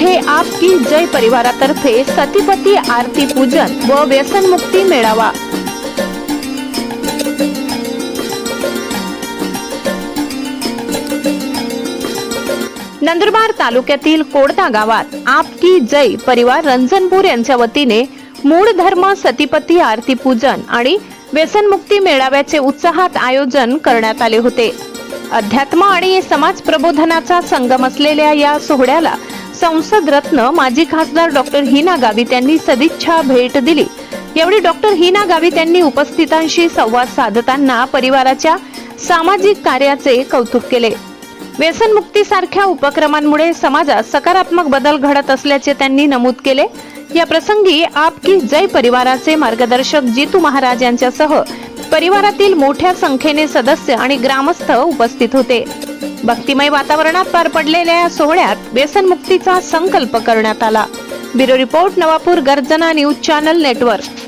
येथे आपकी जय परिवारातर्फे सतीपती आरती पूजन व व्यसनमुक्ती मेळावा। नंदुरबार तालुक्यातील कोडदा गावात आपकी जय परिवार रंजनपूर यांच्या वतीने मूळ धर्म सतीपती आरती पूजन आणि व्यसनमुक्ती मेळाव्याचे उत्साहात आयोजन करण्यात आले होते। अध्यात्म आणि समाज प्रबोधनाचा संगम असलेल्या या सोहळ्याला संसद रत्न माजी खासदार डॉक्टर हिना गावित यांनी सदिच्छा भेट दिली। यावेळी डॉक्टर हिना गावित यांनी उपस्थितांशी संवाद साधताना परिवाराच्या सामाजिक कार्याचे कौतुक केले। व्यसनमुक्ती सारख्या उपक्रमांमुळे समाजात सकारात्मक बदल घडत असल्याचे त्यांनी नमूद केले। या प्रसंगी आपकी जय परिवाराचे मार्गदर्शक जितू महाराज यांच्यासह परिवारातील मोठ्या संख्येने सदस्य आणि ग्रामस्थ उपस्थित होते। भक्तिमय वातावरणात पार पडलेल्या या सोहळ्यात व्यसनमुक्तीचा संकल्प करण्यात आला। ब्युरो रिपोर्ट, नवापूर गर्जना न्यूज चॅनल नेटवर्क।